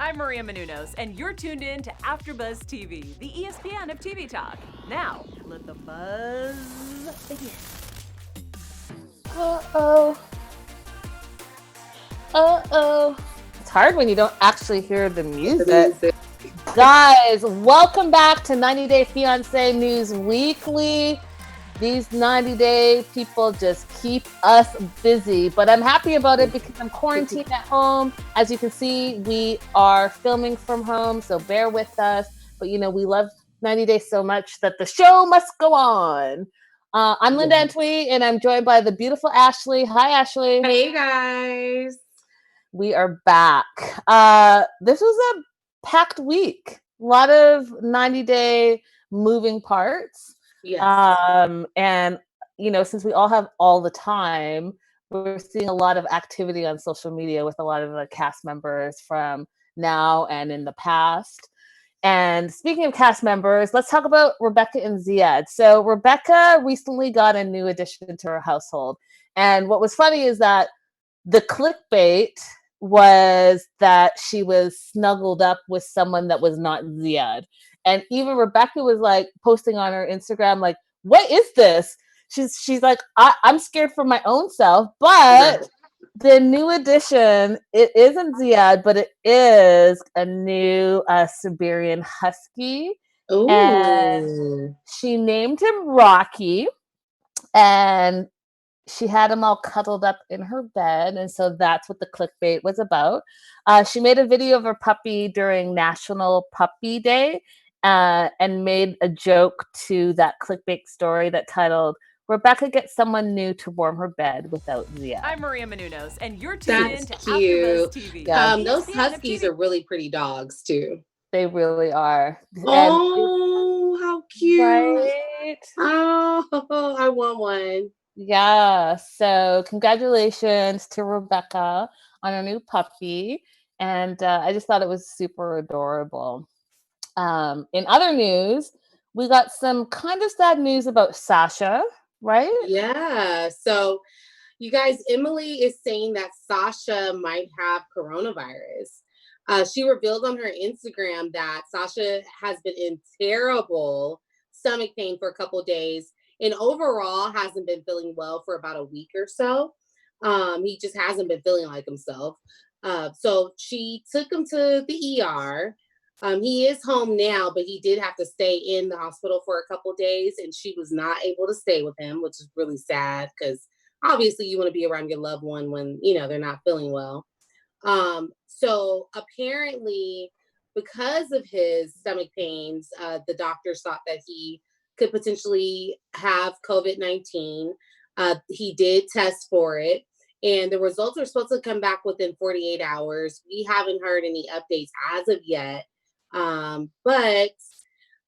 I'm Maria Menounos, and you're tuned in to AfterBuzz TV, the ESPN of TV talk. Now, let the buzz begin. Uh-oh. Uh-oh. It's hard when you don't actually hear the music. Guys, welcome back to 90 Day Fiancé News Weekly. These 90-day people just keep us busy, but I'm happy about it because I'm quarantined at home. As you can see, we are filming from home, so bear with us. But, you know, we love 90 Days so much that the show must go on. I'm Linda Antwi, and I'm joined by the beautiful Ashley. Hi, Ashley. Hey, guys. We are back. This was a packed week. A lot of 90-day moving parts. Yes. And, you know, since we all have all the time, we're seeing a lot of activity on social media with a lot of the cast members from now and in the past. And speaking of cast members, let's talk about Rebecca and Ziad. So Rebecca recently got a new addition to her household. And what was funny is that the clickbait was that she was snuggled up with someone that was not Ziad. And even Rebecca was like posting on her Instagram, like, what is this? She's like, I'm scared for my own self, but the new addition, it isn't Ziad, but it is a new Siberian Husky. Ooh. And she named him Rocky. And she had him all cuddled up in her bed. And so that's what the clickbait was about. She made a video of her puppy during National Puppy Day and made a joke to that clickbait story that titled, Rebecca gets someone new to warm her bed without Ziad. I'm Maria Menounos, and you're tuned in to cute. AfterBuzz TV. Yeah. Those Huskies are really pretty dogs, too. They really are. Oh, how cute. Right? Oh, I want one. Yeah. So congratulations to Rebecca on her new puppy. And I just thought it was super adorable. In other news, we got some kind of sad news about Sasha, right? Yeah. So, you guys, Emily is saying that Sasha might have coronavirus. She revealed on her Instagram that Sasha has been in terrible stomach pain for a couple of days and overall hasn't been feeling well for about a week or so. He just hasn't been feeling like himself. So she took him to the ER. He is home now, but he did have to stay in the hospital for a couple of days, and she was not able to stay with him, which is really sad because obviously you want to be around your loved one when, you know, they're not feeling well. So apparently, because of his stomach pains, the doctors thought that he could potentially have COVID-19. He did test for it, and the results are supposed to come back within 48 hours. We haven't heard any updates as of yet. But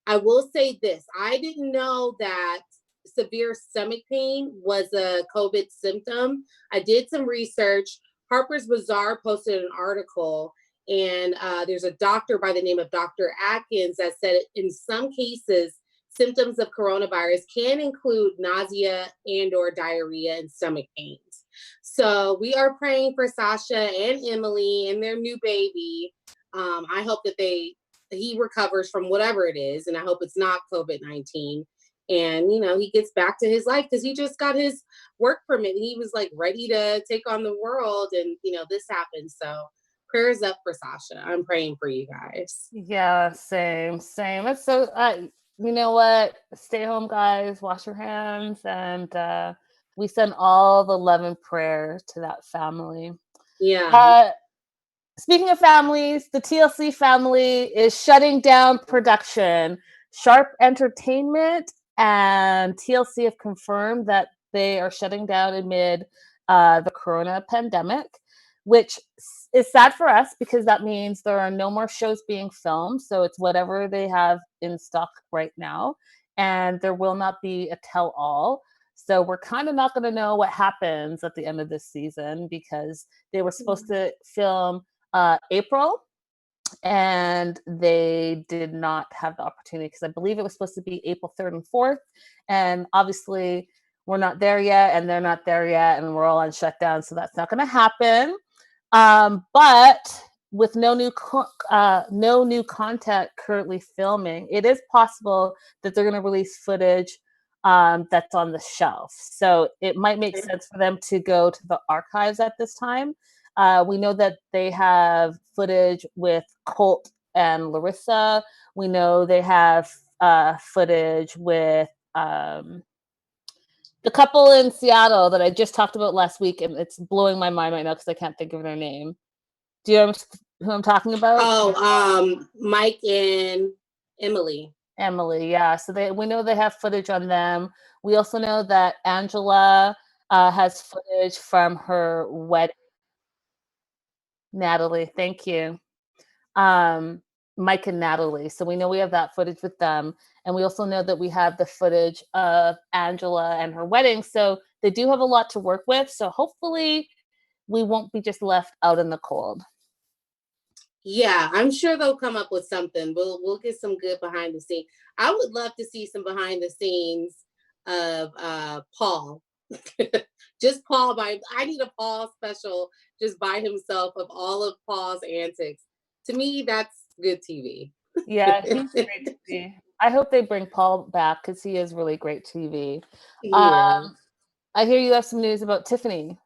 I will say this. I didn't know that severe stomach pain was a COVID symptom. I did some research. Harper's Bazaar posted an article, and there's a doctor by the name of Dr. Atkins that said in some cases, symptoms of coronavirus can include nausea and or diarrhea and stomach pains. So we are praying for Sasha and Emily and their new baby. I hope that he recovers from whatever it is, and I hope it's not COVID-19. And, you know, he gets back to his life because he just got his work permit and he was like ready to take on the world. And, you know, this happened. So prayers up for Sasha. I'm praying for you guys. Yeah, same. It's so, you know what? Stay home, guys. Wash your hands. And we send all the love and prayer to that family. Yeah. Speaking of families, the TLC family is shutting down production. Sharp Entertainment and TLC have confirmed that they are shutting down amid the corona pandemic, which is sad for us because that means there are no more shows being filmed. So it's whatever they have in stock right now. And there will not be a tell-all. So we're kind of not going to know what happens at the end of this season because they were supposed to film April, and they did not have the opportunity because I believe it was supposed to be April 3rd and 4th. And obviously we're not there yet and they're not there yet and we're all on shutdown. So that's not going to happen. But with no new content currently filming, it is possible that they're going to release footage that's on the shelf. So it might make sense for them to go to the archives at this time. We know that they have footage with Colt and Larissa. We know they have footage with the couple in Seattle that I just talked about last week, and it's blowing my mind right now because I can't think of their name. Do you know who I'm talking about? Oh, Mike and Emily. Emily, yeah. So we know they have footage on them. We also know that Angela has footage from her wedding. Natalie, thank you. Mike and Natalie. So we know we have that footage with them. And we also know that we have the footage of Angela and her wedding. So they do have a lot to work with. So hopefully we won't be just left out in the cold. Yeah, I'm sure they'll come up with something. We'll get some good behind the scenes. I would love to see some behind the scenes of Paul. Just Paul I need a Paul special just by himself of all of Paul's antics. To me, that's good TV. Yeah, he's great TV. I hope they bring Paul back because he is really great TV. Yeah. I hear you have some news about Tiffany.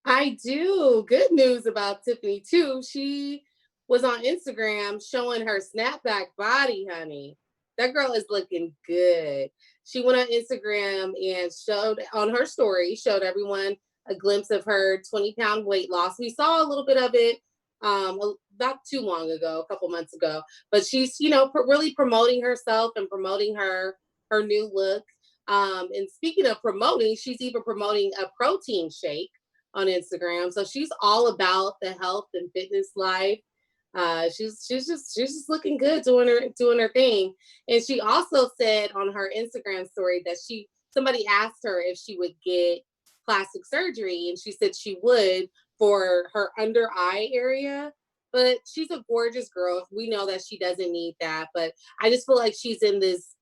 I do. Good news about Tiffany too. She was on Instagram showing her snapback body, honey. That girl is looking good. She went on Instagram and showed on her story, showed everyone a glimpse of her 20-pound weight loss. We saw a little bit of it not too long ago, a couple months ago, but she's, really promoting herself and promoting her new look. And speaking of promoting, she's even promoting a protein shake on Instagram. So she's all about the health and fitness life. She's just looking good doing her thing. And she also said on her Instagram story that somebody asked her if she would get plastic surgery, and she said she would for her under eye area. But she's a gorgeous girl. We know that she doesn't need that, but I just feel like she's in this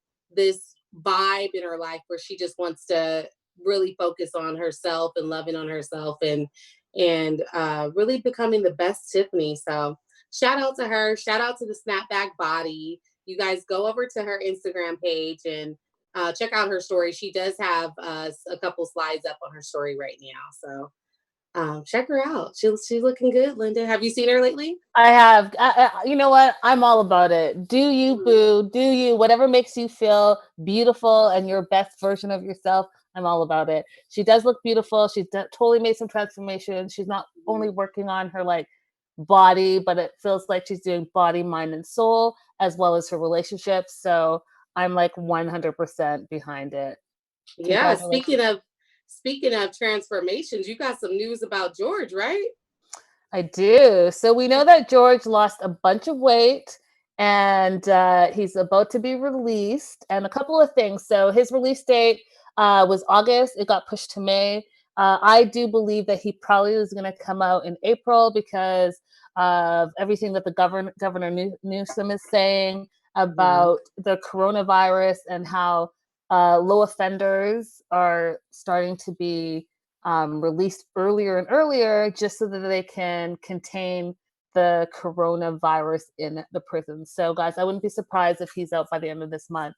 vibe in her life where she just wants to really focus on herself and loving on herself and really becoming the best Tiffany. So shout out to her. Shout out to the snapback body. You guys go over to her Instagram page and check out her story. She does have a couple slides up on her story right now. So check her out. She's looking good, Linda. Have you seen her lately? I have. You know what? I'm all about it. Do you, boo? Do you? Whatever makes you feel beautiful and your best version of yourself. I'm all about it. She does look beautiful. She's totally made some transformations. She's not only working on her body, but it feels like she's doing body, mind, and soul, as well as her relationships. So I'm 100% behind it. Yeah. Speaking of transformations, you got some news about George, right? I do. So we know that George lost a bunch of weight and he's about to be released, and a couple of things. So his release date was August. It got pushed to May. I do believe that he probably is going to come out in April because of everything that the Governor Newsom is saying about the coronavirus and how low offenders are starting to be released earlier and earlier just so that they can contain the coronavirus in the prison. So guys, I wouldn't be surprised if he's out by the end of this month.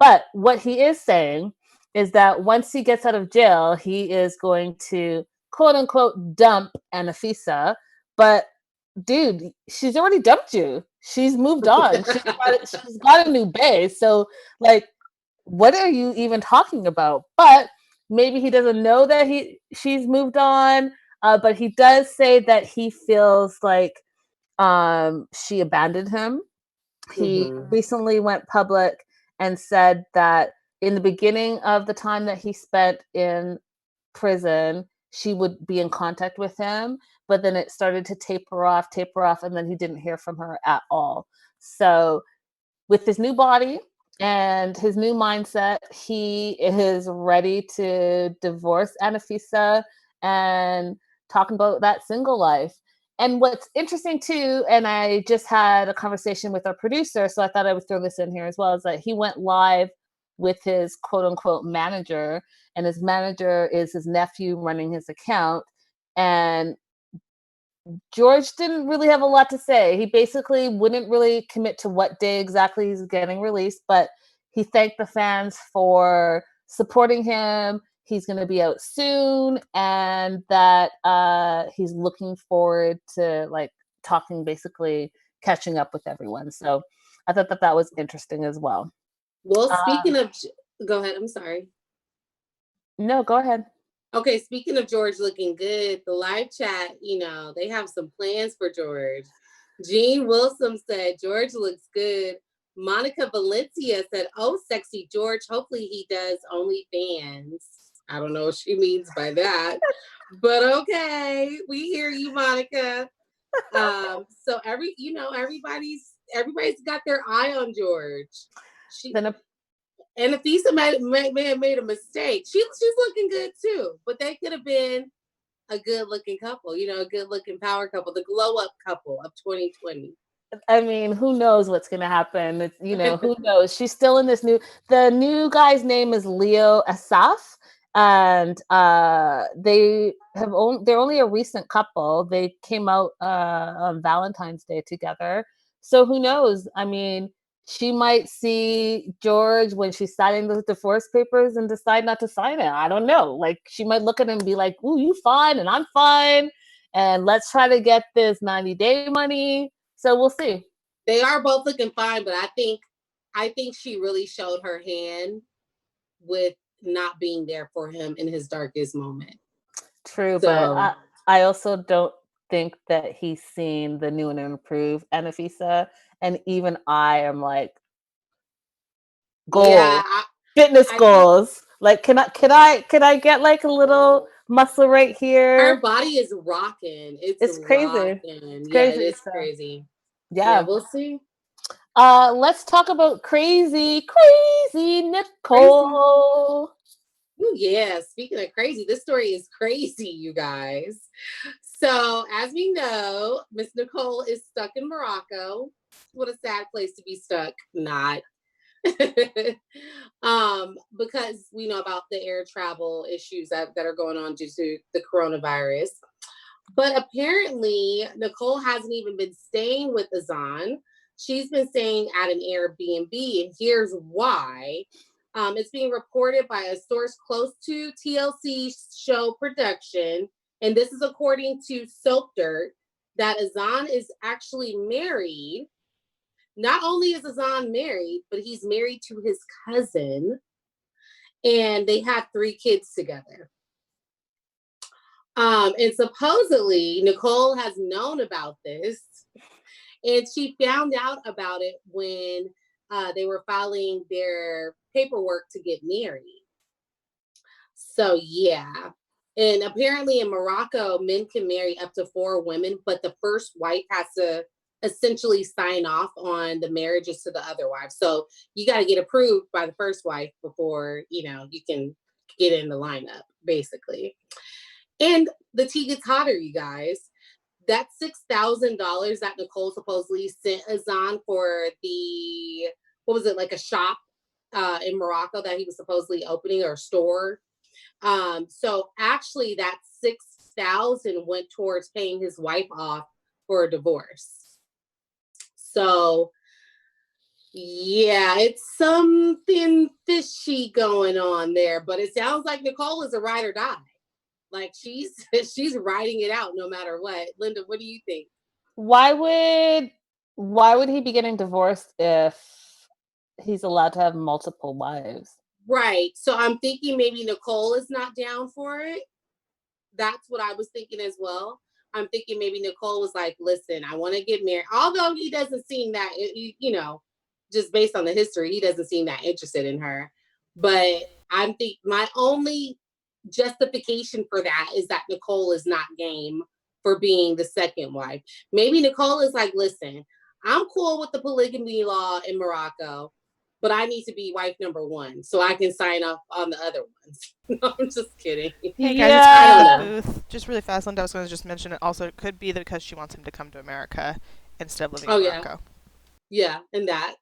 But what he is saying is that once he gets out of jail, he is going to quote unquote dump Anfisa. But dude, she's already dumped you. She's moved on. She's got a new bae. So what are you even talking about? But maybe he doesn't know that she's moved on. But he does say that he feels like she abandoned him. He recently went public and said that in the beginning of the time that he spent in prison, she would be in contact with him, but then it started to taper off, and then he didn't hear from her at all. So with his new body and his new mindset, he is ready to divorce Anfisa and talking about that single life. And what's interesting too, and I just had a conversation with our producer, so I thought I would throw this in here as well, is that he went live with his quote unquote manager, and his manager is his nephew running his account. And George didn't really have a lot to say. He basically wouldn't really commit to what day exactly he's getting released, but he thanked the fans for supporting him. He's going to be out soon, and that he's looking forward to like talking, basically catching up with everyone. So I thought that was interesting as well. Well, speaking of, go ahead. I'm sorry. No, go ahead. Okay, speaking of George looking good, the live chat, they have some plans for George. Jean Wilson said, George looks good. Monica Valencia said, oh, sexy George. Hopefully he does OnlyFans. I don't know what she means by that, but okay. We hear you, Monica. So everybody's got their eye on George. And Anfisa may have made a mistake. She's looking good too, but they could have been a good looking couple, a good looking power couple, the glow up couple of 2020. I mean, who knows what's going to happen? It's, who knows? She's still in the new guy's name is Leo Asaf, and they're only a recent couple. They came out on Valentine's Day together. So who knows? I mean, she might see George when she's signing the divorce papers and decide not to sign it. I don't know. Like, she might look at him and be like, ooh, you fine and I'm fine. And let's try to get this 90-day money. So we'll see. They are both looking fine, but I think she really showed her hand with not being there for him in his darkest moment. True, but I also don't think that he's seen the new and improved Anfisa, and even I am like, goals, fitness goals. Like, can I get like a little muscle right here? Her body is rocking. It's crazy. Rocking. It's crazy. It is crazy. Yeah, we'll see. Let's talk about crazy Nicole. Ooh, yeah, speaking of crazy, this story is crazy, you guys. So, as we know, Miss Nicole is stuck in Morocco. What a sad place to be stuck. Not. Because we know about the air travel issues that are going on due to the coronavirus. But apparently, Nicole hasn't even been staying with Azan. She's been staying at an Airbnb, and here's why. It's being reported by a source close to TLC show production, and this is according to Soap Dirt, that Azan is actually married. Not only is Azan married, but he's married to his cousin, and they have 3 kids together. And supposedly Nicole has known about this, and she found out about it when they were filing their paperwork to get married. So yeah. And apparently in Morocco, men can marry up to 4 women, but the first wife has to essentially sign off on the marriages to the other wives. So you got to get approved by the first wife before, you can get in the lineup, basically. And the tea gets hotter, you guys. That $6,000 that Nicole supposedly sent Azan for like a shop in Morocco that he was supposedly opening, or a store. So actually that 6,000 went towards paying his wife off for a divorce. So yeah, it's something fishy going on there, but it sounds like Nicole is a ride or die. Like she's riding it out no matter what. Linda, what do you think? Why would he be getting divorced if he's allowed to have multiple wives? Right. So I'm thinking maybe Nicole is not down for it. That's what I was thinking as well. I'm thinking maybe Nicole was like, listen, I want to get married. Although he doesn't seem that, just based on the history, he doesn't seem that interested in her. But I'm thinking my only justification for that is that Nicole is not game for being the second wife. Maybe Nicole is like, listen, I'm cool with the polygamy law in Morocco, but I need to be wife number 1 so I can sign up on the other ones. No, I'm just kidding. Hey guys, it's Booth. Just really fast, Linda, I was going to just mention it also. It could be that because she wants him to come to America instead of living in Morocco. Yeah, and that.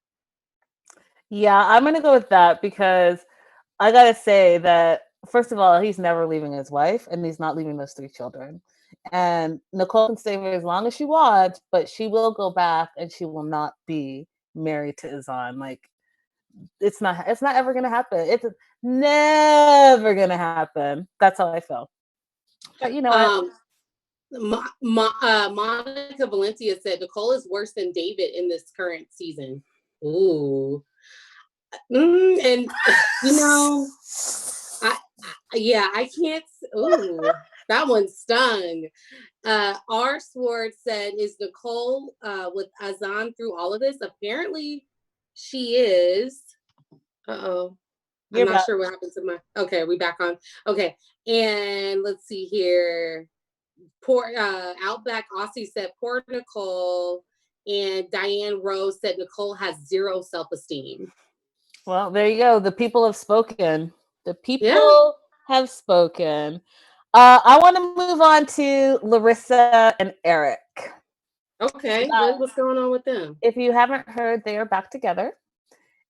Yeah, I'm going to go with that because I got to say that, first of all, he's never leaving his wife and he's not leaving those 3 children. And Nicole can stay for as long as she wants, but she will go back and she will not be married to Azan. Like, it's not ever gonna happen. It's never gonna happen. That's how I feel. But you know what? Monica Valencia said Nicole is worse than David in this current season. Ooh. And you know, I can't. Ooh, that one stung. R. Sword said, "Is Nicole with Azan through all of this?" Apparently, she is. I'm You're not back. sure what happened to my. Okay, we back on. Okay, and let's see here. Poor Outback Aussie said, "Poor Nicole," and Diane Rose said, "Nicole has zero self-esteem." Well, there you go. The people have spoken. The people Yeah. have spoken. I want to move on to Larissa and Eric. Okay. What's going on with them? If you haven't heard, they are back together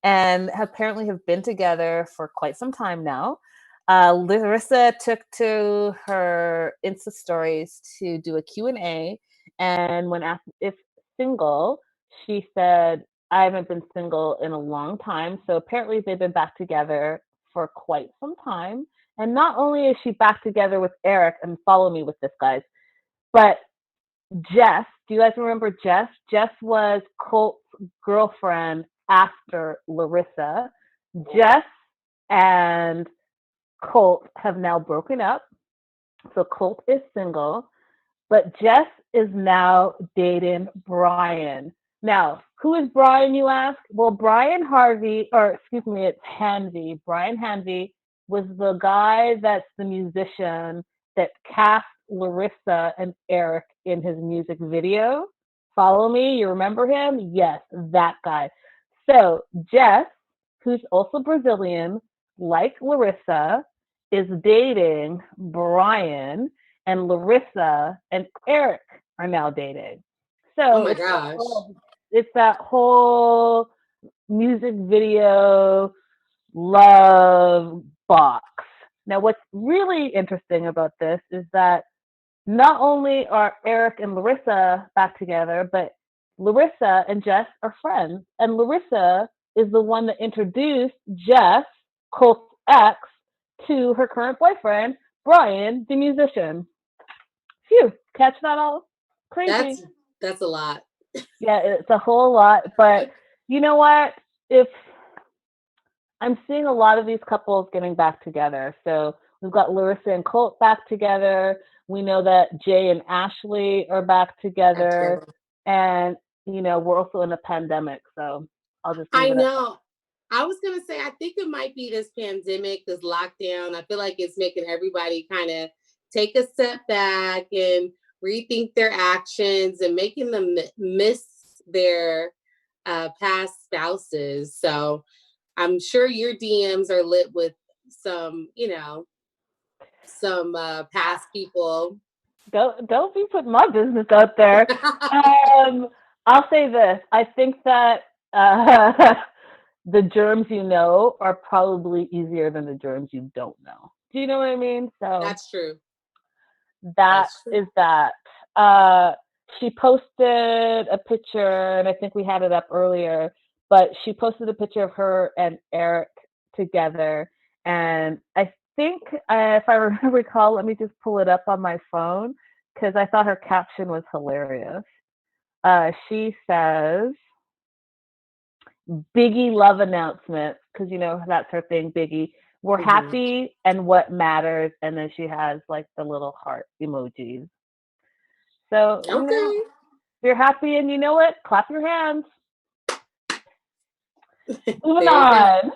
and apparently have been together for quite some time now. Larissa took to her Insta stories to do a Q&A, and when asked if single, she said, "I haven't been single in a long time." So apparently they've been back together for quite some time. And not only is she back together with Eric, and follow me with this, guys, but Jess, do you guys remember Jess? Jess was Colt's girlfriend after Larissa. Jess and Colt have now broken up. So Colt is single, but Jess is now dating Brian. Now, who is Brian, you ask? Well, Brian Harvey, or excuse me, it's Hanvey. Brian Hanvey was the guy that's the musician that cast Larissa and Eric in his music video. Follow me? You remember him? Yes, that guy. So Jess, who's also Brazilian, like Larissa, is dating Brian, and Larissa and Eric are now dating. Oh So my gosh. it's that whole music video love box. Now, what's really interesting about this is that not only are Eric and Larissa back together, but Larissa and Jess are friends. And Larissa is the one that introduced Jess, Colt's ex, to her current boyfriend, Brian, the musician. Phew, catch that all? Crazy. That's a lot. Yeah, it's a whole lot. But you know what? If I'm seeing a lot of these couples getting back together. So we've got Larissa and Colt back together. We know that Jay and Ashley are back together. And, you know, we're also in a pandemic. So I'll just leave I it know. I was going to say, I think it might be this pandemic, this lockdown. I feel like it's making everybody kind of take a step back and rethink their actions and making them miss their past spouses. So I'm sure your DMs are lit with some, some past people. Don't be putting my business out there. I'll say this. I think that the germs you know are probably easier than the germs you don't know. Do you know what I mean? So That's true. That's true. That. She posted a picture, and I think we had it up earlier, but she posted a picture of her and Eric together. And I think, if I recall, let me just pull it up on my phone, because I thought her caption was hilarious. She says, "Biggie love announcement," because, you know, that's her thing, Biggie. "We're happy and what matters." And then she has like the little heart emojis. So, okay. You know, if you're happy and you know it, clap your hands. Moving on.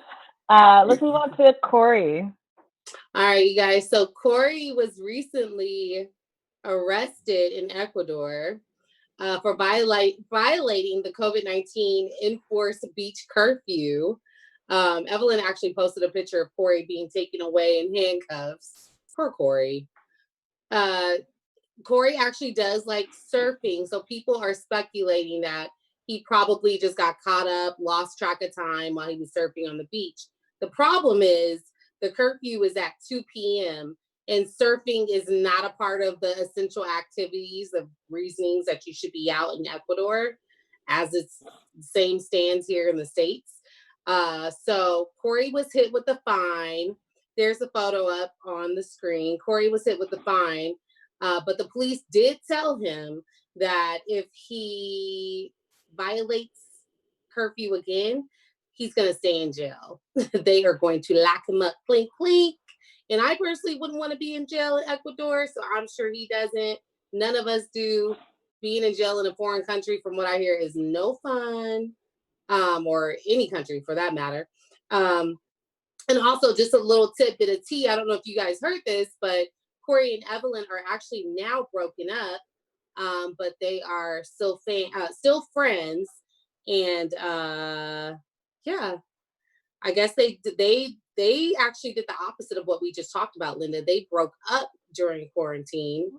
Let's move on to Corey. All right, you guys. So Corey was recently arrested in Ecuador for violating the COVID-19 enforced beach curfew. Evelyn actually posted a picture of Corey being taken away in handcuffs. Poor Corey. Corey actually does like surfing, so people are speculating that he probably just got caught up, lost track of time while he was surfing on the beach. The problem is the curfew is at 2 p.m. and surfing is not a part of the essential activities of reasonings that you should be out in Ecuador, as it's same stands here in the States. So Corey was hit with the fine. There's a photo up on the screen. Corey was hit with the fine, but the police did tell him that if he violates curfew again, he's going to stay in jail. They are going to lock him up, clink, clink. And I personally wouldn't want to be in jail in Ecuador, so I'm sure he doesn't. None of us do. Being in jail in a foreign country, from what I hear, is no fun, or any country for that matter. And also, just a little tidbit of tea. I don't know if you guys heard this, but Corey and Evelyn are actually now broken up, but they are still friends. And yeah, I guess they actually did the opposite of what we just talked about, Linda. They broke up during quarantine,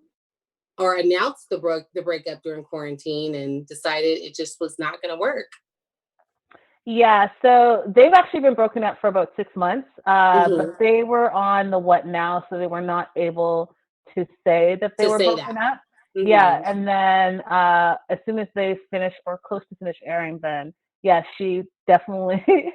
or announced the breakup during quarantine, and decided it just was not going to work. Yeah, so they've actually been broken up for about 6 months, but they were on the What Now, so they were not able to say that they were broken up. Yeah, and then as soon as they finished, or close to finish airing, then yeah, she definitely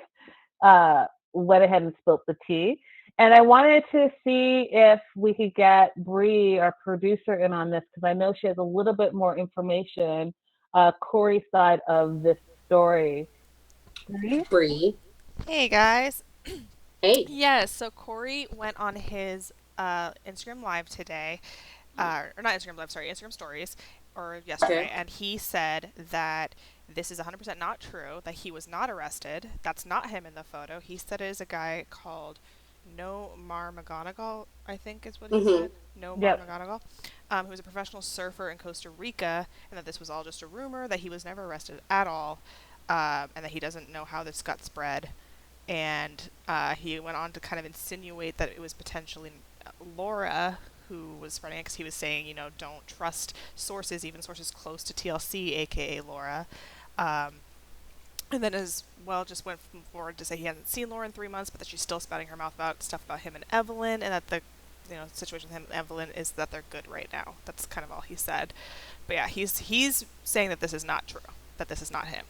went ahead and spilled the tea. And I wanted to see if we could get Bree, our producer, in on this, because I know she has a little bit more information, Corey's side of this story. Bree. Hey guys. Hey. Yes, so Corey went on his Instagram Live today, or not Instagram Live, sorry, Instagram Stories, or yesterday, and he said that this is 100% not true, that he was not arrested. That's not him in the photo. He said it is a guy called No Mar McGonigal, I think is what he said. No Mar McGonigal, who's a professional surfer in Costa Rica, and that this was all just a rumor, that he was never arrested at all, and that he doesn't know how this got spread. And he went on to kind of insinuate that it was potentially Laura who was spreading it, because he was saying, you know, don't trust sources, even sources close to TLC, aka Laura. And then as well just went forward to say he hadn't seen Laura in 3 months, but that she's still spouting her mouth about stuff about him and Evelyn, and that the situation with him and Evelyn is that they're good right now. That's kind of all he said. But yeah, he's saying that this is not true, that this is not him.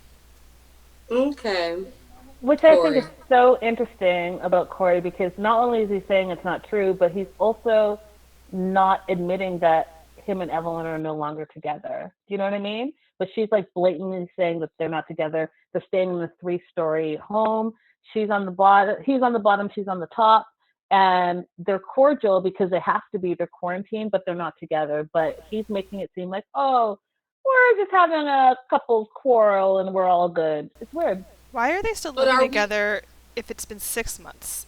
Okay. Which I think is so interesting about Corey, because not only is he saying it's not true, but he's also not admitting that him and Evelyn are no longer together. Do you know what I mean? But she's like blatantly saying that they're not together. They're staying in a 3-story home. She's on the bottom, he's on the bottom, she's on the top. And they're cordial because they have to be, they're quarantined, but they're not together. But he's making it seem like, oh, we're just having a couple's quarrel and we're all good. It's weird. Why are they still living together if it's been 6 months?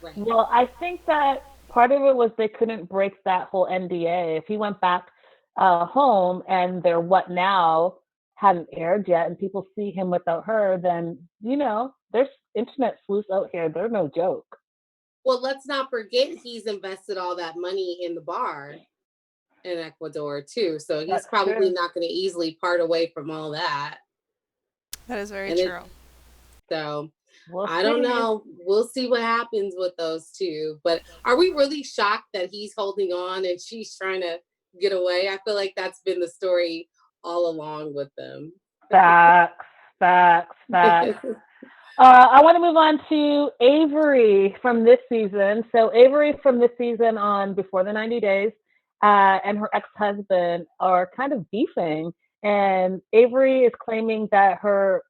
Right. Well, I think that part of it was they couldn't break that whole NDA. If he went back home and their What Now hadn't aired yet and people see him without her, then, you know, there's internet sleuths out here. They're no joke. Well, let's not forget he's invested all that money in the bar in Ecuador too. So he's That's probably true. not going to easily part away from all that. That is very true. So I don't know. We'll see what happens with those two. But are we really shocked that he's holding on and she's trying to get away? I feel like that's been the story all along with them. Facts. I want to move on to Avery from this season. So Avery from this season on Before the 90 Days and her ex-husband are kind of beefing. And Avery is claiming that her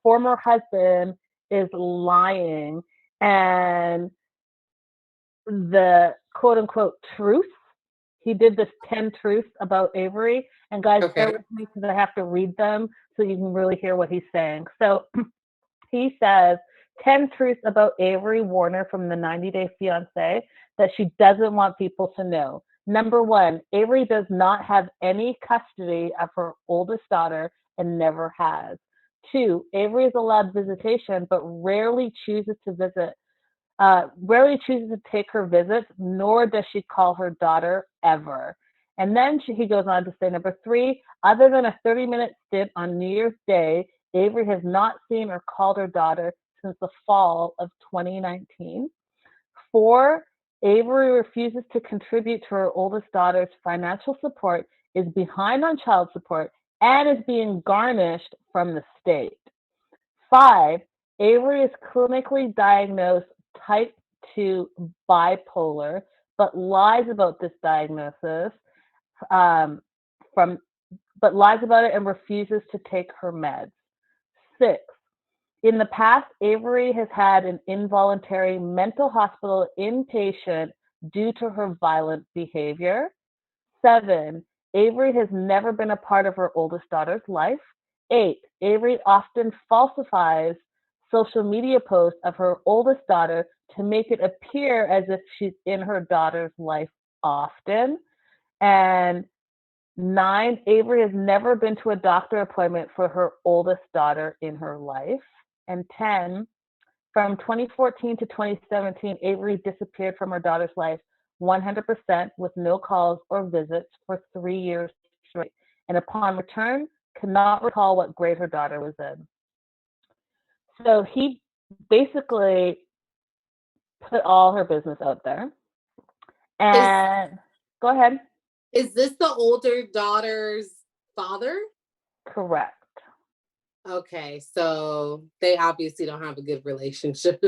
former husband is lying. And the quote-unquote truth, he did this 10 truths about Avery. And guys, bear with me because I have to read them so you can really hear what he's saying. So he says 10 truths about Avery Warner from the 90 Day Fiancé that she doesn't want people to know. Number 1, Avery does not have any custody of her oldest daughter and never has. 2, Avery is allowed visitation but rarely chooses to take her visits, nor does she call her daughter ever. And then he goes on to say, number 3, other than a 30-minute stint on New Year's Day, Avery has not seen or called her daughter since the fall of 2019. 4, Avery refuses to contribute to her oldest daughter's financial support, is behind on child support, and is being garnished from the state. 5, Avery is clinically diagnosed type 2 bipolar, but lies about this diagnosis but lies about it and refuses to take her meds. 6, in the past, Avery has had an involuntary mental hospital inpatient due to her violent behavior. 7, Avery has never been a part of her oldest daughter's life. 8, Avery often falsifies social media posts of her oldest daughter to make it appear as if she's in her daughter's life often. And 9, Avery has never been to a doctor appointment for her oldest daughter in her life. And 10, from 2014 to 2017, Avery disappeared from her daughter's life 100% with no calls or visits for 3 years straight. And upon return, cannot recall what grade her daughter was in. So he basically put all her business out there. And go ahead. Is this the older daughter's father? Correct. Okay, so they obviously don't have a good relationship.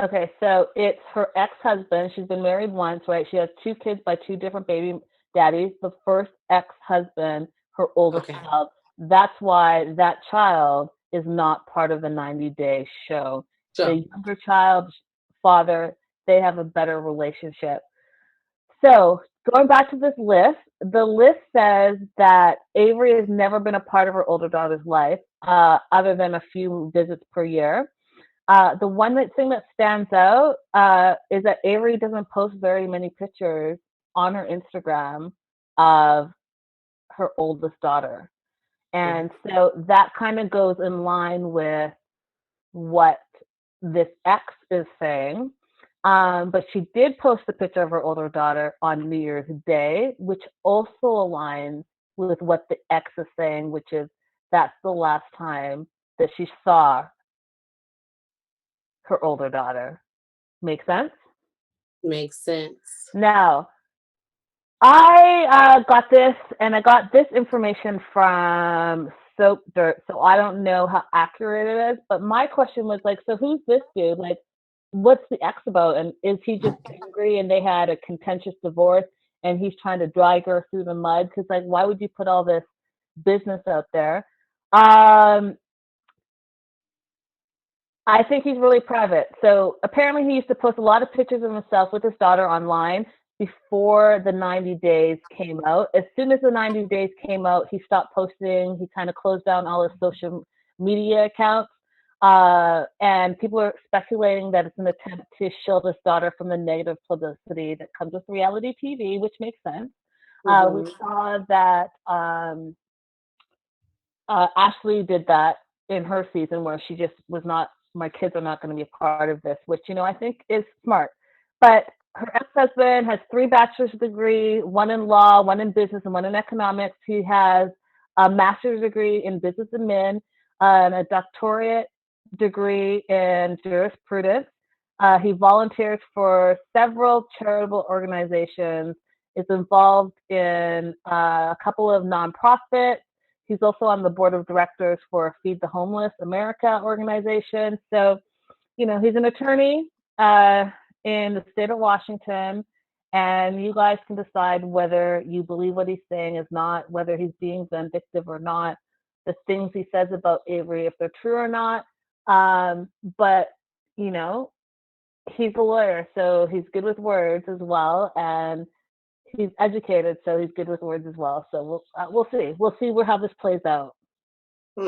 Okay, so it's her ex-husband. She's been married once, right? She has 2 kids by 2 different baby daddies. The first ex-husband, her oldest child. That's why that child is not part of the 90-day show. Sure. The younger child's father, they have a better relationship. So going back to this list, the list says that Avery has never been a part of her older daughter's life, other than a few visits per year. The one thing that stands out is that Avery doesn't post very many pictures on her Instagram of her oldest daughter. And so that kind of goes in line with what this ex is saying. But she did post a picture of her older daughter on New Year's Day, which also aligns with what the ex is saying, which is that's the last time that she saw her older daughter. Make sense? Makes sense. Now, I got this information from Soap Dirt, so I don't know how accurate it is, but my question was like, so who's this dude? Like, what's the ex about? And is he just angry and they had a contentious divorce and he's trying to drag her through the mud? Because, like, why would you put all this business out there? I think he's really private. So apparently he used to post a lot of pictures of himself with his daughter online before the 90 days came out. As soon as the 90 days came out, he stopped posting. He kind of closed down all his social media accounts. And people are speculating that it's an attempt to shield his daughter from the negative publicity that comes with reality TV, which makes sense. We saw that Ashley did that in her season where she just was not, my kids are not going to be a part of this, which, you know, I think is smart. But her ex-husband has 3 bachelor's degrees, 1 in law, 1 in business, and 1 in economics. He has a master's degree in business admin, and a doctorate degree in jurisprudence. He volunteers for several charitable organizations, is involved in a couple of nonprofits. He's also on the board of directors for Feed the Homeless America organization. So, you know, he's an attorney in the state of Washington, and you guys can decide whether you believe what he's saying is not, whether he's being vindictive or not, the things he says about Avery, if they're true or not. But, you know, he's a lawyer, so he's good with words as well, and he's educated, so he's good with words as well. So we'll see. We'll see how this plays out. I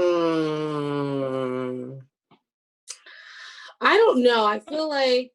don't know. I feel like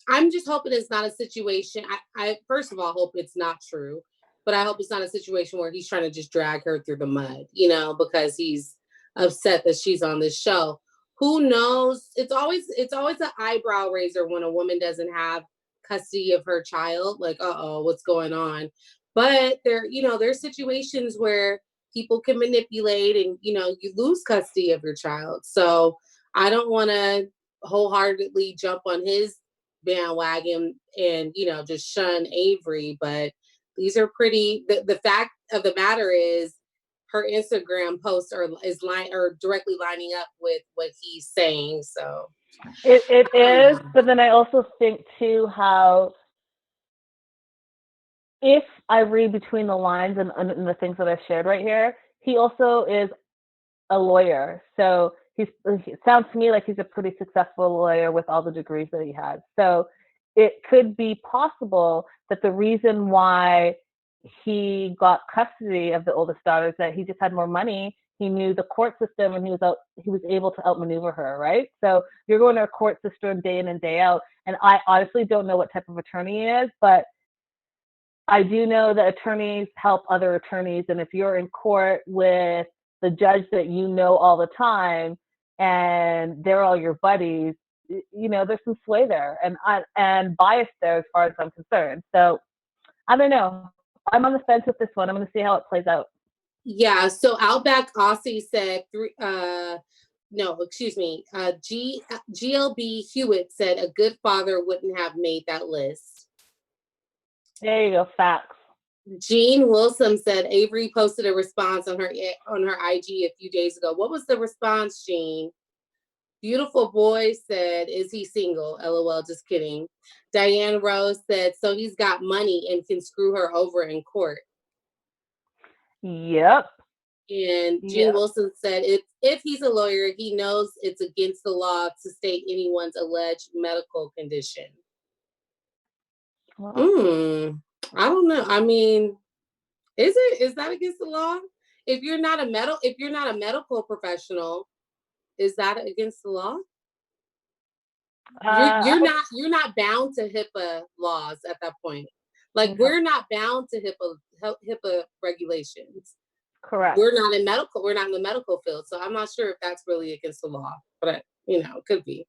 I'm just hoping it's not a situation. I first of all hope it's not true, but I hope it's not a situation where he's trying to just drag her through the mud, you know, because he's upset that she's on this show. Who knows? It's always an eyebrow raiser when a woman doesn't have custody of her child. Like, what's going on? But there's situations where people can manipulate and, you know, you lose custody of your child. So I don't want to wholeheartedly jump on his bandwagon and, you know, just shun Avery. But these are pretty, the fact of the matter is her Instagram posts are directly lining up with what he's saying. So it is, but then I also think too how if I read between the lines and the things that I've shared right here, he also is a lawyer. So it sounds to me like he's a pretty successful lawyer with all the degrees that he has. So it could be possible that the reason why he got custody of the oldest daughter is that he just had more money. He knew the court system and he was able to outmaneuver her, right? So you're going to a court system day in and day out. And I honestly don't know what type of attorney he is, but I do know that attorneys help other attorneys. And if you're in court with the judge that you know all the time and they're all your buddies, you know, there's some sway there and bias there as far as I'm concerned. So I don't know. I'm on the fence with this one. I'm going to see how it plays out. Yeah. So Outback Aussie said GLB Hewitt said a good father wouldn't have made that list. There you go. Facts. Jean Wilson said Avery posted a response on her IG a few days ago. What was the response, Jean? Beautiful Boy said, is he single? LOL, just kidding. Diane Rose said, so he's got money and can screw her over in court. Yep. And Jean Wilson said, if he's a lawyer, he knows it's against the law to state anyone's alleged medical condition. Well, I don't know. I mean, is that against the law? If you're not a medical professional, is that against the law? You're not bound to HIPAA laws at that point. Like we're not bound to HIPAA regulations. Correct. We're not in the medical field, so I'm not sure if that's really against the law, but you know, it could be.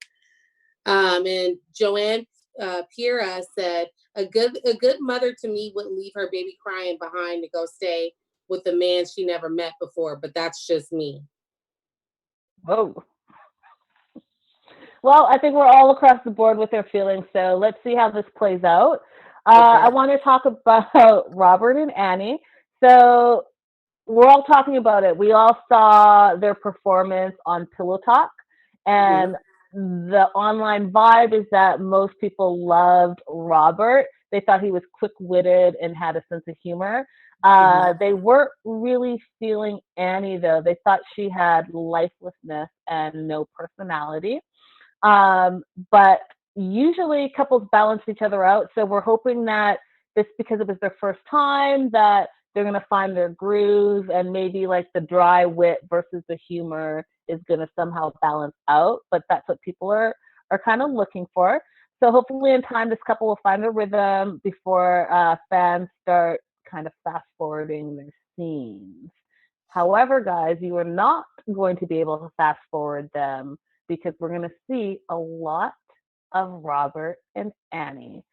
And Joanne Piera said a good mother to me wouldn't leave her baby crying behind to go stay with a man she never met before, but that's just me. Whoa. Well, I think we're all across the board with their feelings, so let's see how this plays out. Okay. I want to talk about Robert and Anny. So we're all talking about it. We all saw their performance on Pillow Talk, and the online vibe is that most people loved Robert. They thought he was quick-witted and had a sense of humor. They weren't really feeling Anny, though. They thought she had lifelessness and no personality. But usually couples balance each other out. So we're hoping that this, because it was their first time, that they're going to find their groove and maybe like the dry wit versus the humor is going to somehow balance out. But that's what people are kind of looking for. So hopefully in time, this couple will find a rhythm before fans start kind of fast forwarding their scenes. However, guys, you are not going to be able to fast forward them because we're going to see a lot of Robert and Anny.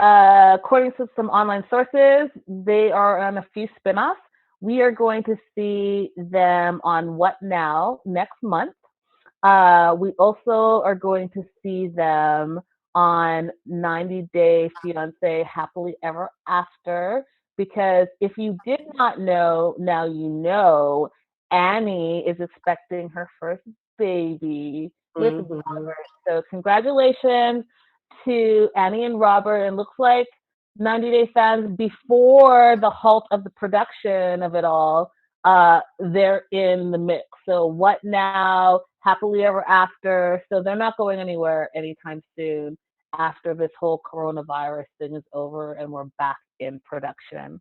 According to some online sources, they are on a few spinoffs. We are going to see them on What Now next month. We also are going to see them on 90 Day Fiancé Happily Ever After, because if you did not know, now you know, Anny is expecting her first baby with Robert. So congratulations to Anny and Robert. And looks like 90 Day fans, before the halt of the production of it all, they're in the mix. So What Now, Happily Ever After. So they're not going anywhere anytime soon after this whole coronavirus thing is over and we're back in production.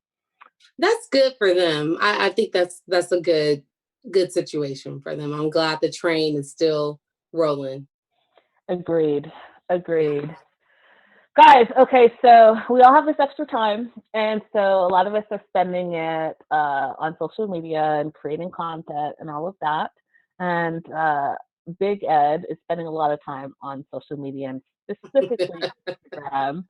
That's good for them. I think that's a good situation for them. I'm glad the train is still rolling. Agreed. Guys, okay, so we all have this extra time, and so a lot of us are spending it on social media and creating content and all of that. And Big Ed is spending a lot of time on social media and specifically Instagram.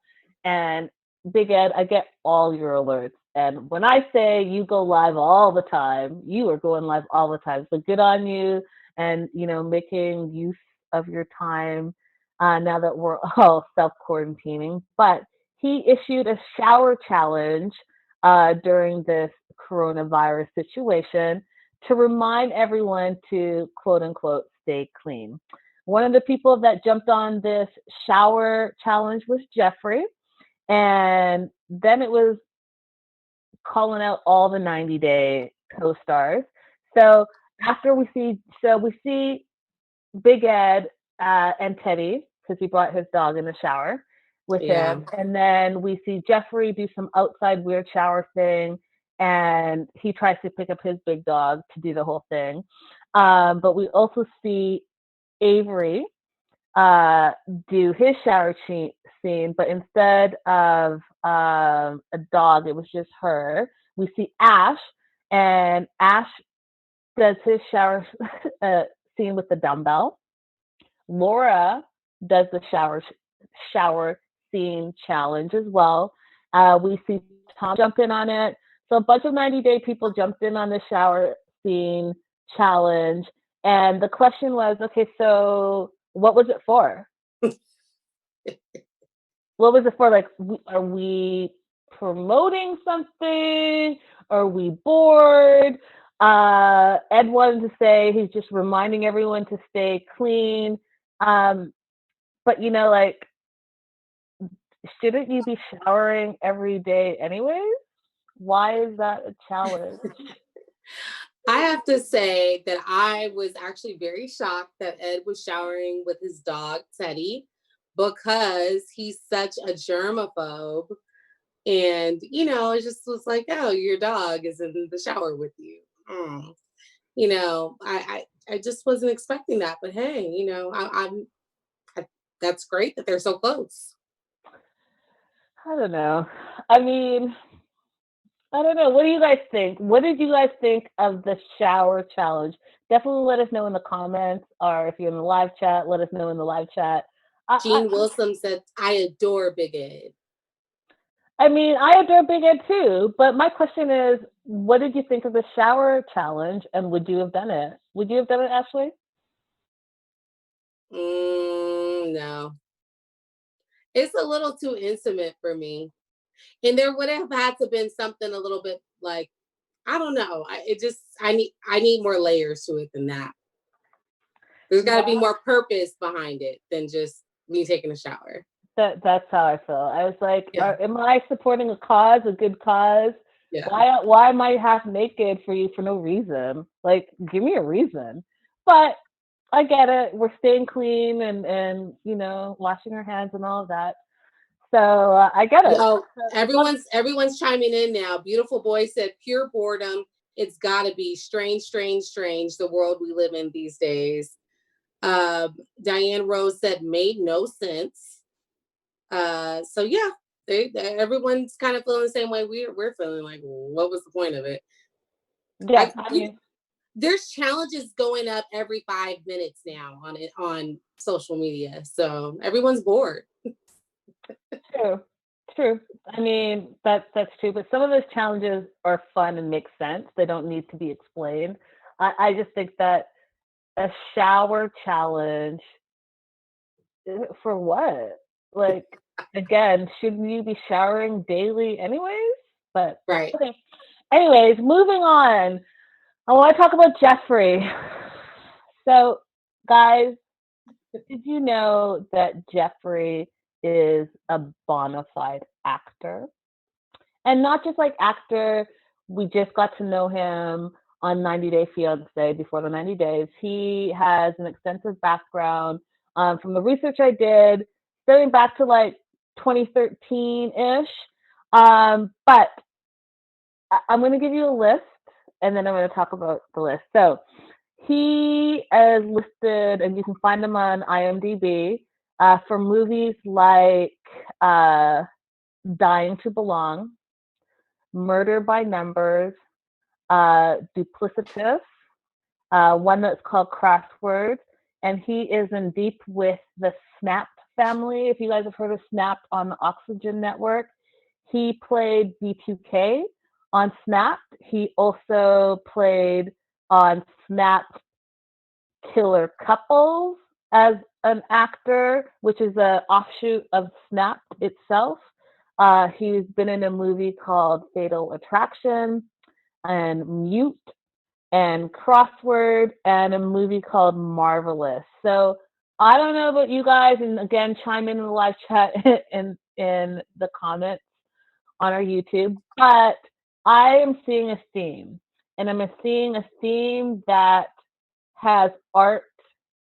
And Big Ed, I get all your alerts. And when I say you go live all the time, you are going live all the time. So good on you, and making use of your time now that we're all self-quarantining. But he issued a shower challenge during this coronavirus situation to remind everyone to quote unquote stay clean. One of the people that jumped on this shower challenge was Geoffrey, and then it was calling out all the 90-day co-stars. So after we see Big Ed and Teddy, because he brought his dog in the shower with him, and then we see Geoffrey do some outside weird shower thing, and he tries to pick up his big dog to do the whole thing. But we also see Avery do his shower scene, but instead of a dog, it was just her. We see Ash, and Ash does his shower scene with the dumbbell. Laura does the shower scene challenge as well. We see Tom jump in on it. So a bunch of 90-day people jumped in on the shower scene challenge. And the question was, okay, so what was it for? What was it for? Like, are we promoting something? Are we bored? Ed wanted to say he's just reminding everyone to stay clean. But, you know, like, shouldn't you be showering every day anyways? Why is that a challenge? I have to say that I was actually very shocked that Ed was showering with his dog, Teddy, because he's such a germaphobe. And, you know, it just was like, oh, your dog is in the shower with you. You know, I just wasn't expecting that. But hey, you know, that's great that they're so close. I don't know. I mean, I don't know. What do you guys think? What did you guys think of the shower challenge? Definitely let us know in the comments, or if you're in the live chat, let us know in the live chat. Jean Wilson said, I adore Big Ed. I mean, I adore Big Ed too, but my question is, what did you think of the shower challenge, and would you have done it? Would you have done it, Ashley? No. It's a little too intimate for me. And there would have had to been something a little bit like, I don't know. I need more layers to it than that. There's got to be more purpose behind it than just me taking a shower. That's how I feel. I was like, am I supporting a cause, a good cause? Yeah. Why am I half naked for you for no reason? Like, give me a reason. But I get it. We're staying clean and you know, washing our hands and all of that. So I get it. Yo, everyone's chiming in now. Beautiful Boy said, pure boredom. It's got to be strange, the world we live in these days. Diane Rose said, made no sense. So yeah, everyone's kind of feeling the same way we're feeling. Like, what was the point of it? Yeah, there's challenges going up every 5 minutes now on social media, so everyone's bored. True. I mean, that's true. But some of those challenges are fun and make sense. They don't need to be explained. I just think that a shower challenge for what? Like, again, shouldn't you be showering daily anyways? But right. Okay. Anyways, moving on. I want to talk about Geoffrey. So, guys, did you know that Geoffrey is a bona fide actor? And not just like actor, we just got to know him on 90 Day Fiancé before the 90 days. He has an extensive background from the research I did, starting back to like 2013-ish. But I'm going to give you a list, and then I'm going to talk about the list. So he is listed, and you can find him on IMDb, for movies like Dying to Belong, Murder by Numbers, Duplicitous, one that's called Crossword, and he is in deep with the Snapped family. If you guys have heard of Snapped on the Oxygen Network, he played B2K on Snapped. He also played on Snapped Killer Couples as an actor, which is an offshoot of Snapped itself. He's been in a movie called Fatal Attraction and Mute and Crossword and a movie called Marvelous. So I don't know about you guys, and again, chime in the live chat in the comments on our YouTube, but I am seeing a theme, and I'm seeing a theme that has art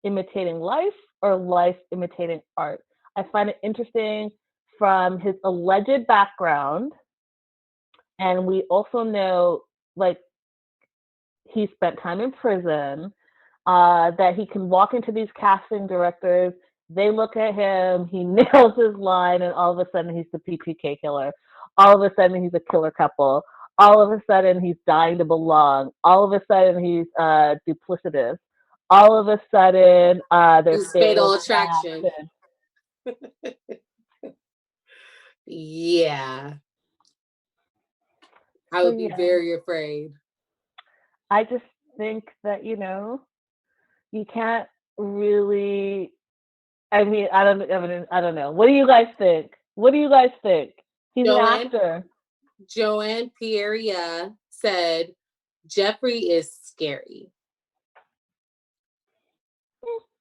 imitating life or life imitating art. I find it interesting from his alleged background, and we also know, like, he spent time in prison, that he can walk into these casting directors, they look at him, he nails his line, and all of a sudden he's the PPK killer. All of a sudden he's a killer couple. All of a sudden he's dying to belong. All of a sudden he's duplicitous. All of a sudden there's Fatal Attraction. Yeah. I would be very afraid. I just think that, you can't really. I mean, I don't know. What do you guys think? He's an actor. Joanne Pieria said, Geoffrey is scary.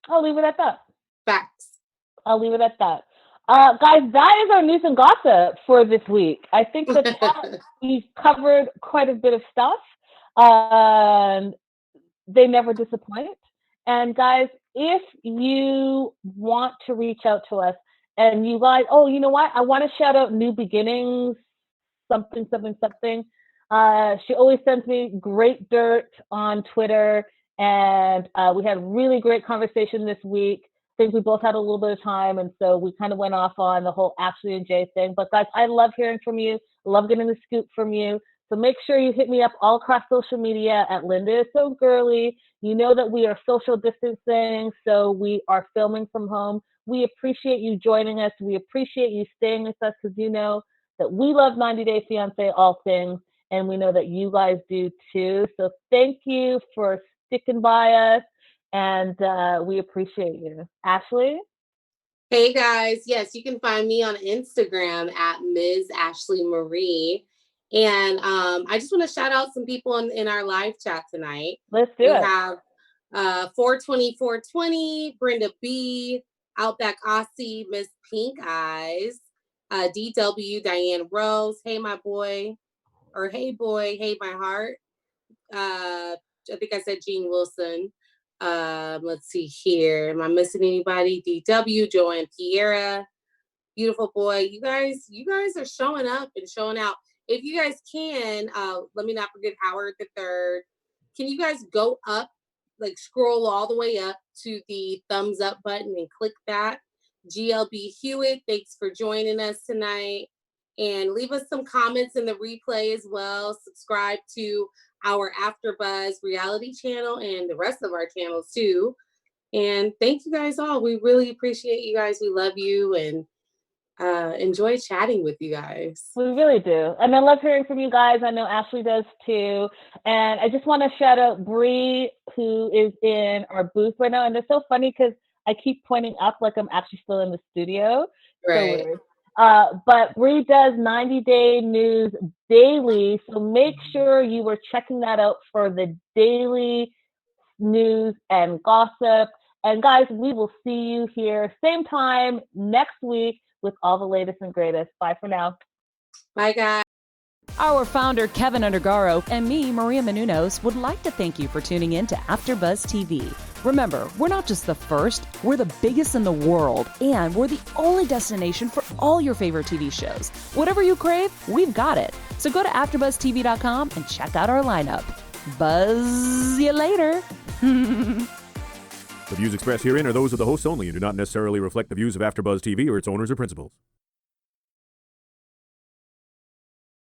I'll leave it at that. Facts. I'll leave it at that. Guys, that is our news and gossip for this week. I think that we've covered quite a bit of stuff. And they never disappoint. And guys, if you want to reach out to us and you guys, you know what? I want to shout out New Beginnings, something. She always sends me great dirt on Twitter. And we had a really great conversation this week. I think we both had a little bit of time. And so we kind of went off on the whole Ashley and Jay thing. But guys, I love hearing from you. I love getting the scoop from you. So make sure you hit me up all across social media at Linda is So Girly. You know that we are social distancing, so we are filming from home. We appreciate you joining us. We appreciate you staying with us because you know that we love 90 Day Fiancé all things, and we know that you guys do too. So thank you for sticking by us, and we appreciate you. Ashley? Hey guys, yes, you can find me on Instagram at Ms. Ashley Marie. And I just want to shout out some people in our live chat tonight. Let's do it. We have 420, Brenda B, Outback Aussie, Miss Pink Eyes, DW, Diane Rose, hey my boy, or hey boy, hey my heart. I think I said Jean Wilson. Let's see here. Am I missing anybody? DW, Joanne Piera, beautiful boy. You guys are showing up and showing out. If you guys can, let me not forget Howard the Third. Can you guys go up, like scroll all the way up to the thumbs up button and click that? GLB Hewitt, thanks for joining us tonight. And leave us some comments in the replay as well. Subscribe to our AfterBuzz reality channel and the rest of our channels too. And thank you guys all. We really appreciate you guys. We love you and enjoy chatting with you guys. We really do. And I love hearing from you guys. I know Ashley does too. And I just want to shout out Bree, who is in our booth right now. And it's so funny because I keep pointing up like I'm actually still in the studio. Right. So weird. But Bree does 90 Day News daily. So make sure you are checking that out for the daily news and gossip. And guys, we will see you here same time next week with all the latest and greatest. Bye for now. Bye, guys. Our founder, Keven Undergaro, and me, Maria Menounos, would like to thank you for tuning in to AfterBuzz TV. Remember, we're not just the first, we're the biggest in the world, and we're the only destination for all your favorite TV shows. Whatever you crave, we've got it. So go to AfterBuzzTV.com and check out our lineup. Buzz you later. The views expressed herein are those of the hosts only and do not necessarily reflect the views of AfterBuzz TV or its owners or principals.